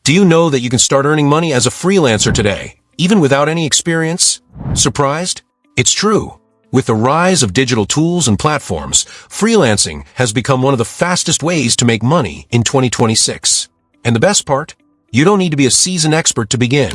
Do you know that you can start earning money as a freelancer today, even without any experience? Surprised? It's true. With the rise of digital tools and platforms, freelancing has become one of the fastest ways to make money in 2026. And the best part? You don't need to be a seasoned expert to begin.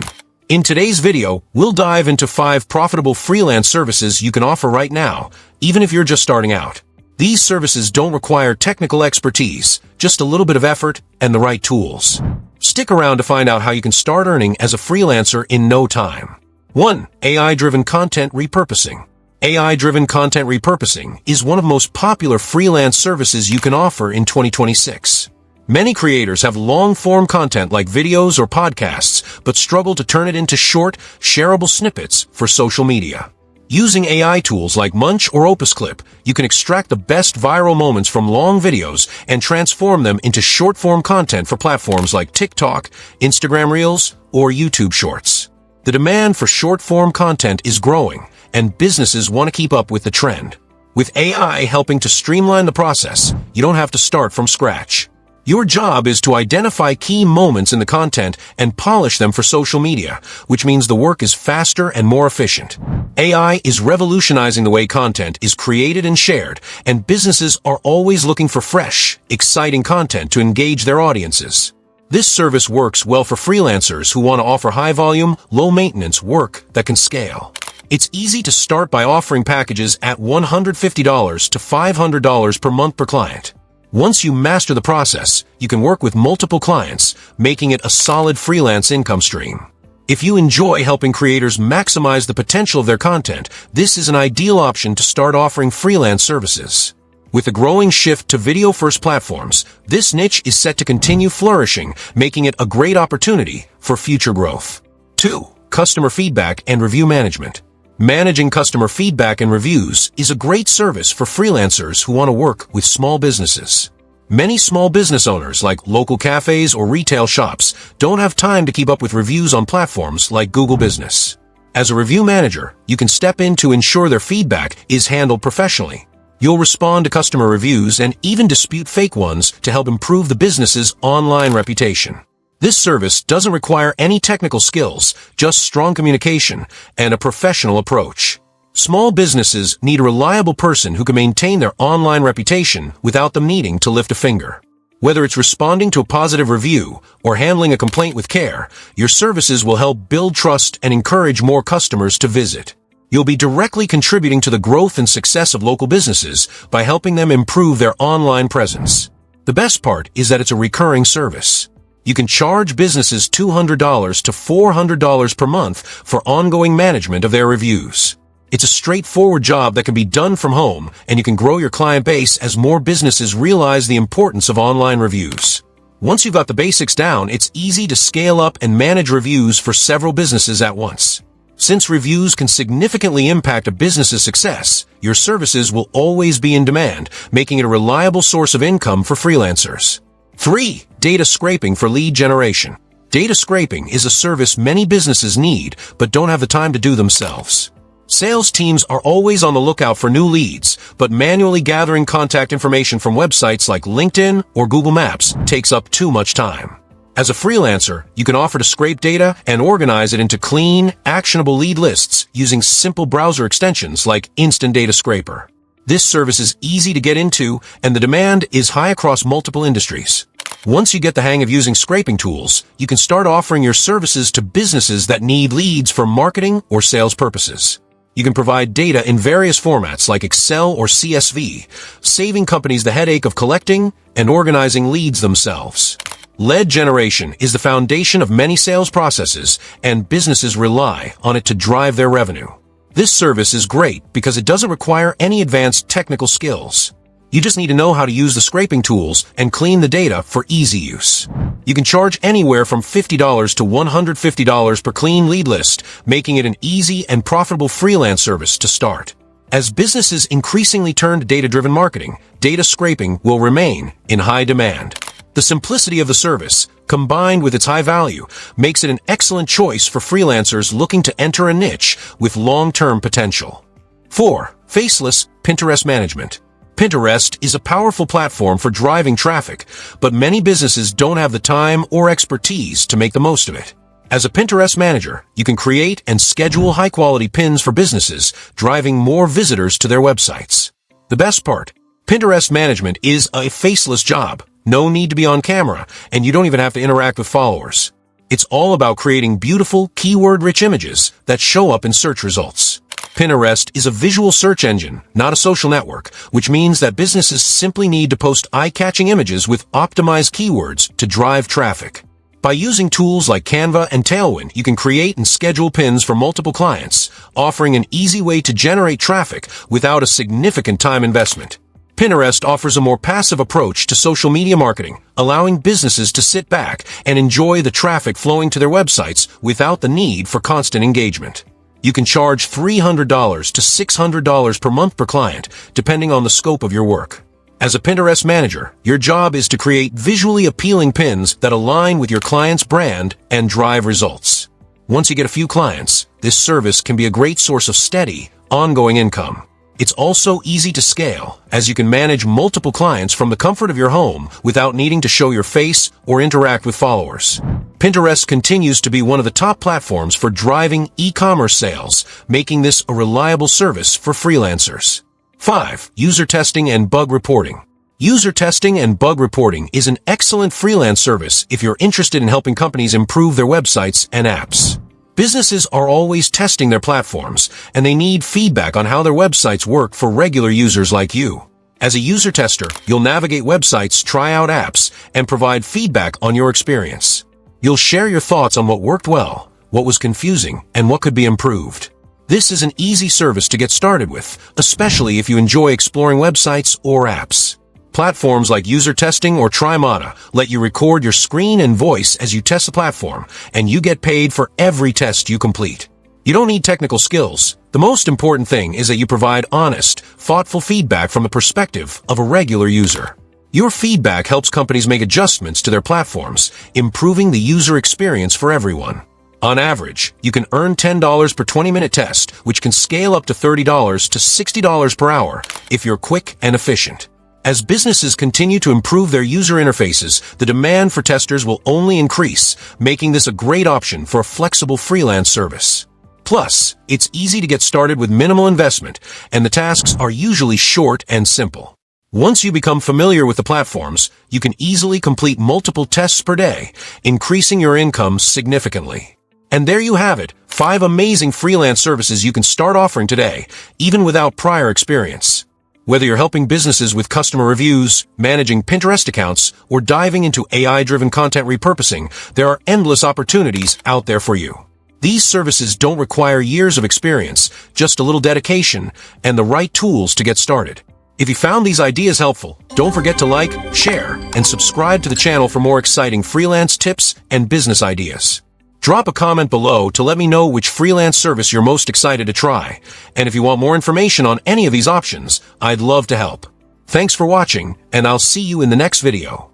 In today's video, we'll dive into 5 profitable freelance services you can offer right now, even if you're just starting out. These services don't require technical expertise, just a little bit of effort and the right tools. Stick around to find out how you can start earning as a freelancer in no time. 1. AI-driven content repurposing. AI-driven content repurposing is one of the most popular freelance services you can offer in 2026. Many creators have long-form content like videos or podcasts, but struggle to turn it into short, shareable snippets for social media. Using AI tools like Munch or Opus Clip, you can extract the best viral moments from long videos and transform them into short-form content for platforms like TikTok, Instagram Reels, or YouTube Shorts. The demand for short-form content is growing, and businesses want to keep up with the trend. With AI helping to streamline the process, you don't have to start from scratch. Your job is to identify key moments in the content and polish them for social media, which means the work is faster and more efficient. AI is revolutionizing the way content is created and shared, and businesses are always looking for fresh, exciting content to engage their audiences. This service works well for freelancers who want to offer high-volume, low-maintenance work that can scale. It's easy to start by offering packages at $150 to $500 per month per client. Once you master the process, you can work with multiple clients, making it a solid freelance income stream. If you enjoy helping creators maximize the potential of their content, this is an ideal option to start offering freelance services. With a growing shift to video-first platforms, this niche is set to continue flourishing, making it a great opportunity for future growth. 2. Customer feedback and review management. Managing customer feedback and reviews is a great service for freelancers who want to work with small businesses. Many small business owners, like local cafes or retail shops, don't have time to keep up with reviews on platforms like Google Business. As a review manager, you can step in to ensure their feedback is handled professionally. You'll respond to customer reviews and even dispute fake ones to help improve the business's online reputation. This service doesn't require any technical skills, just strong communication and a professional approach. Small businesses need a reliable person who can maintain their online reputation without them needing to lift a finger. Whether it's responding to a positive review or handling a complaint with care, your services will help build trust and encourage more customers to visit. You'll be directly contributing to the growth and success of local businesses by helping them improve their online presence. The best part is that it's a recurring service. You can charge businesses $200 to $400 per month for ongoing management of their reviews. It's a straightforward job that can be done from home, and you can grow your client base as more businesses realize the importance of online reviews. Once you've got the basics down, it's easy to scale up and manage reviews for several businesses at once. Since reviews can significantly impact a business's success, your services will always be in demand, making it a reliable source of income for freelancers. 3. Data scraping for lead generation. Data scraping is a service many businesses need, but don't have the time to do themselves. Sales teams are always on the lookout for new leads, but manually gathering contact information from websites like LinkedIn or Google Maps takes up too much time. As a freelancer, you can offer to scrape data and organize it into clean, actionable lead lists using simple browser extensions like Instant Data Scraper. This service is easy to get into, and the demand is high across multiple industries. Once you get the hang of using scraping tools, you can start offering your services to businesses that need leads for marketing or sales purposes. You can provide data in various formats like Excel or CSV, saving companies the headache of collecting and organizing leads themselves. Lead generation is the foundation of many sales processes, and businesses rely on it to drive their revenue. This service is great because it doesn't require any advanced technical skills. You just need to know how to use the scraping tools and clean the data for easy use. You can charge anywhere from $50 to $150 per clean lead list, making it an easy and profitable freelance service to start. As businesses increasingly turn to data-driven marketing, data scraping will remain in high demand. The simplicity of the service, combined with its high value, makes it an excellent choice for freelancers looking to enter a niche with long-term potential. 4. Faceless Pinterest management. Pinterest is a powerful platform for driving traffic, but many businesses don't have the time or expertise to make the most of it. As a Pinterest manager, you can create and schedule high-quality pins for businesses, driving more visitors to their websites. The best part, Pinterest management is a faceless job. No need to be on camera, and you don't even have to interact with followers. It's all about creating beautiful, keyword-rich images that show up in search results. Pinterest is a visual search engine, not a social network, which means that businesses simply need to post eye-catching images with optimized keywords to drive traffic. By using tools like Canva and Tailwind, you can create and schedule pins for multiple clients, offering an easy way to generate traffic without a significant time investment. Pinterest offers a more passive approach to social media marketing, allowing businesses to sit back and enjoy the traffic flowing to their websites without the need for constant engagement. You can charge $300 to $600 per month per client, depending on the scope of your work. As a Pinterest manager, your job is to create visually appealing pins that align with your client's brand and drive results. Once you get a few clients, this service can be a great source of steady, ongoing income. It's also easy to scale, as you can manage multiple clients from the comfort of your home without needing to show your face or interact with followers. Pinterest continues to be one of the top platforms for driving e-commerce sales, making this a reliable service for freelancers. 5. User testing and bug reporting. User testing and bug reporting is an excellent freelance service if you're interested in helping companies improve their websites and apps. Businesses are always testing their platforms, and they need feedback on how their websites work for regular users like you. As a user tester, you'll navigate websites, try out apps, and provide feedback on your experience. You'll share your thoughts on what worked well, what was confusing, and what could be improved. This is an easy service to get started with, especially if you enjoy exploring websites or apps. Platforms like User Testing or Trimata let you record your screen and voice as you test the platform, and you get paid for every test you complete. You don't need technical skills. The most important thing is that you provide honest, thoughtful feedback from the perspective of a regular user. Your feedback helps companies make adjustments to their platforms, improving the user experience for everyone. On average, you can earn $10 per 20-minute test, which can scale up to $30 to $60 per hour if you're quick and efficient. As businesses continue to improve their user interfaces, the demand for testers will only increase, making this a great option for a flexible freelance service. Plus, it's easy to get started with minimal investment, and the tasks are usually short and simple. Once you become familiar with the platforms, you can easily complete multiple tests per day, increasing your income significantly. And there you have it, 5 amazing freelance services you can start offering today, even without prior experience. Whether you're helping businesses with customer reviews, managing Pinterest accounts, or diving into AI-driven content repurposing, there are endless opportunities out there for you. These services don't require years of experience, just a little dedication and the right tools to get started. If you found these ideas helpful, don't forget to like, share, and subscribe to the channel for more exciting freelance tips and business ideas. Drop a comment below to let me know which freelance service you're most excited to try, and if you want more information on any of these options, I'd love to help. Thanks for watching, and I'll see you in the next video.